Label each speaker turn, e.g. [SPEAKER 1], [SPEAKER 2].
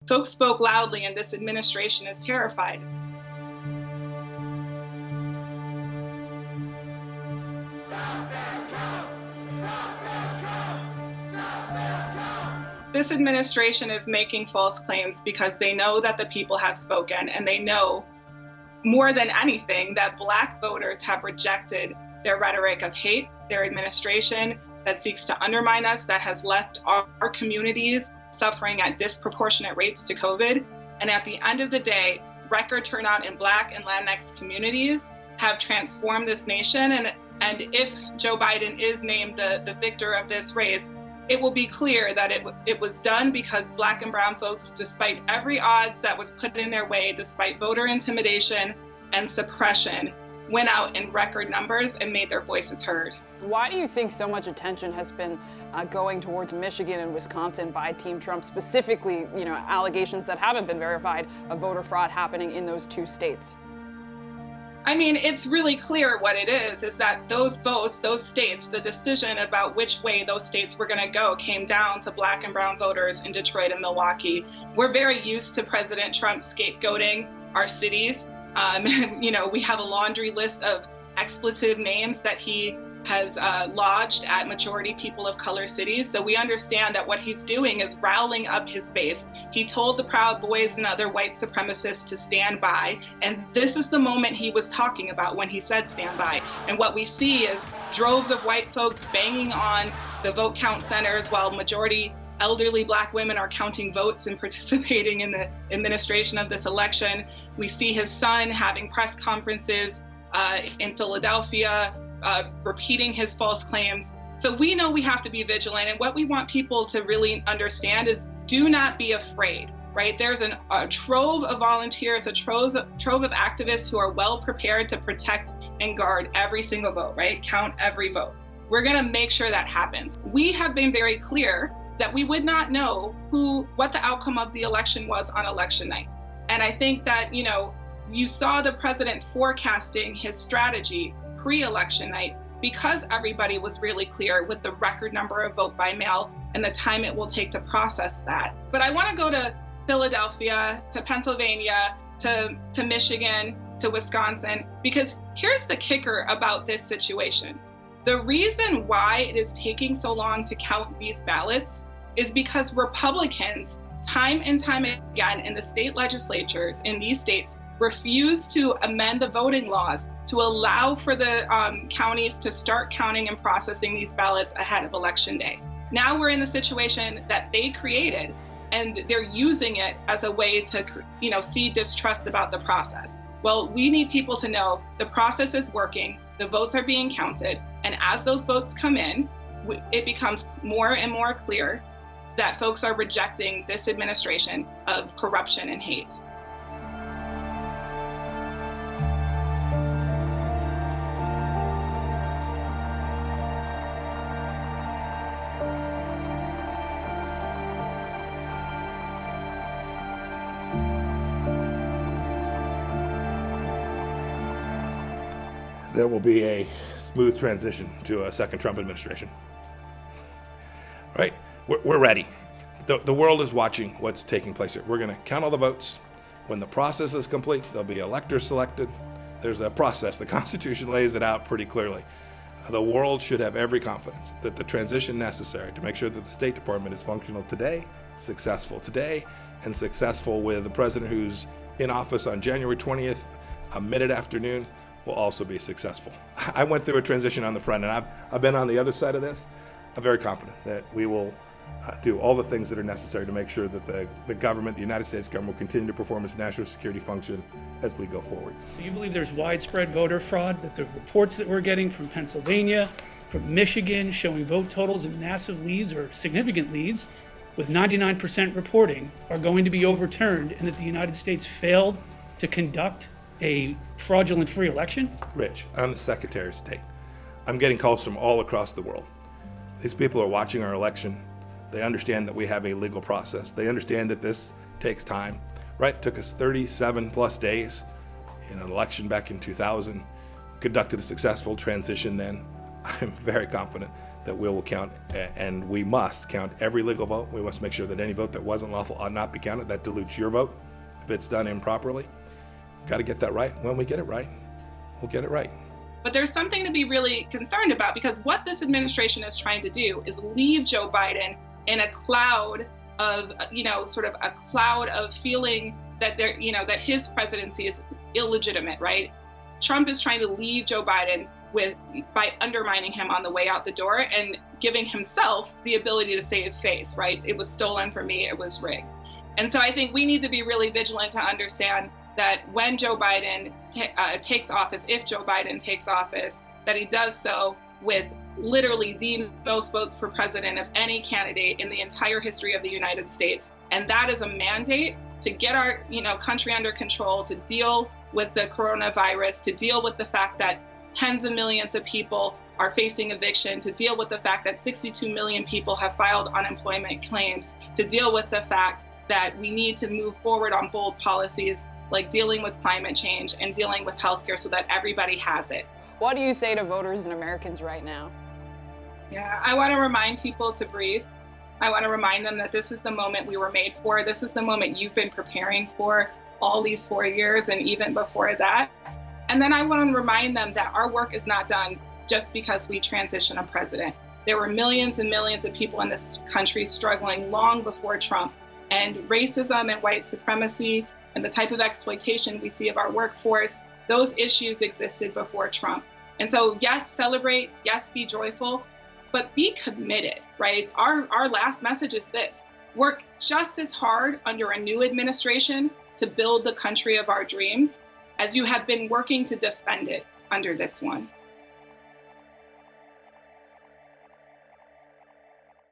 [SPEAKER 1] Folks spoke loudly, and this administration is terrified. This administration is making false claims because they know that the people have spoken, and they know more than anything that Black voters have rejected their rhetoric of hate, their administration that seeks to undermine us, that has left our communities suffering at disproportionate rates to COVID. And at the end of the day, record turnout in Black and Latinx communities have transformed this nation. And if Joe Biden is named the victor of this race, it will be clear that it was done because Black and brown folks, despite every odds that was put in their way, despite voter intimidation and suppression, went out in record numbers and made their voices heard.
[SPEAKER 2] Why do you think so much attention has been going towards Michigan and Wisconsin by Team Trump, specifically, allegations that haven't been verified of voter fraud happening in those two states?
[SPEAKER 1] I mean, it's really clear what it is that those votes, those states, the decision about which way those states were going to go came down to Black and brown voters in Detroit and Milwaukee. We're very used to President Trump scapegoating our cities. We have a laundry list of expletive names that he has lodged at majority people of color cities. So we understand that what he's doing is riling up his base. He told the Proud Boys and other white supremacists to stand by. And this is the moment he was talking about when he said stand by. And what we see is droves of white folks banging on the vote count centers while majority elderly Black women are counting votes and participating in the administration of this election. We see his son having press conferences in Philadelphia, repeating his false claims. So we know we have to be vigilant. And what we want people to really understand is do not be afraid, right? There's a trove of volunteers, a trove of activists who are well prepared to protect and guard every single vote, right? Count every vote. We're going to make sure that happens. We have been very clear that we would not know what the outcome of the election was on election night. And I think that, you saw the president forecasting his strategy pre-election night because everybody was really clear with the record number of vote by mail and the time it will take to process that. But I want to go to Philadelphia, to Pennsylvania, to Michigan, to Wisconsin, because here's the kicker about this situation. The reason why it is taking so long to count these ballots is because Republicans, time and time again in the state legislatures in these states, refuse to amend the voting laws to allow for the counties to start counting and processing these ballots ahead of Election Day. Now we're in the situation that they created, and they're using it as a way to, see distrust about the process. Well, we need people to know the process is working, the votes are being counted, and as those votes come in, it becomes more and more clear that folks are rejecting this administration of corruption and hate.
[SPEAKER 3] There will be a smooth transition to a second Trump administration. Right? We're ready. The world is watching what's taking place here. We're going to count all the votes. When the process is complete, there'll be electors selected. There's a process. The Constitution lays it out pretty clearly. The world should have every confidence that the transition necessary to make sure that the State Department is functional today, successful today, and successful with the president who's in office on January 20th, mid-afternoon, will also be successful. I went through a transition on the front, and I've been on the other side of this. I'm very confident that we will do all the things that are necessary to make sure that the government, the United States government, will continue to perform its national security function as we go forward.
[SPEAKER 4] So you believe there's widespread voter fraud, that the reports that we're getting from Pennsylvania, from Michigan, showing vote totals and massive leads or significant leads with 99% reporting are going to be overturned, and that the United States failed to conduct a fraudulent free election?
[SPEAKER 3] Rich, I'm the Secretary of State. I'm getting calls from all across the world. These people are watching our election. They understand that we have a legal process. They understand that this takes time, right? It took us 37 plus days in an election back in 2000, conducted a successful transition then. I'm very confident that we will count, and we must count every legal vote. We must make sure that any vote that wasn't lawful ought not be counted. That dilutes your vote if it's done improperly. Got to get that right. When we get it right, we'll get it right.
[SPEAKER 1] But there's something to be really concerned about, because what this administration is trying to do is leave Joe Biden in a cloud of, sort of a cloud of feeling that that his presidency is illegitimate, right? Trump is trying to leave Joe Biden by undermining him on the way out the door and giving himself the ability to save face, right? It was stolen from me, it was rigged. And so I think we need to be really vigilant to understand that when Joe Biden takes office, if Joe Biden takes office, that he does so with literally the most votes for president of any candidate in the entire history of the United States. And that is a mandate to get our country under control, to deal with the coronavirus, to deal with the fact that tens of millions of people are facing eviction, to deal with the fact that 62 million people have filed unemployment claims, to deal with the fact that we need to move forward on bold policies like dealing with climate change and dealing with healthcare so that everybody has it.
[SPEAKER 2] What do you say to voters and Americans right now?
[SPEAKER 1] Yeah, I want to remind people to breathe. I want to remind them that this is the moment we were made for. This is the moment you've been preparing for all these 4 years and even before that. And then I want to remind them that our work is not done just because we transition a president. There were millions and millions of people in this country struggling long before Trump. And racism and white supremacy and the type of exploitation we see of our workforce, those issues existed before Trump. And so, yes, celebrate, yes, be joyful, but be committed, right? Our last message is this: work just as hard under a new administration to build the country of our dreams as you have been working to defend it under this one.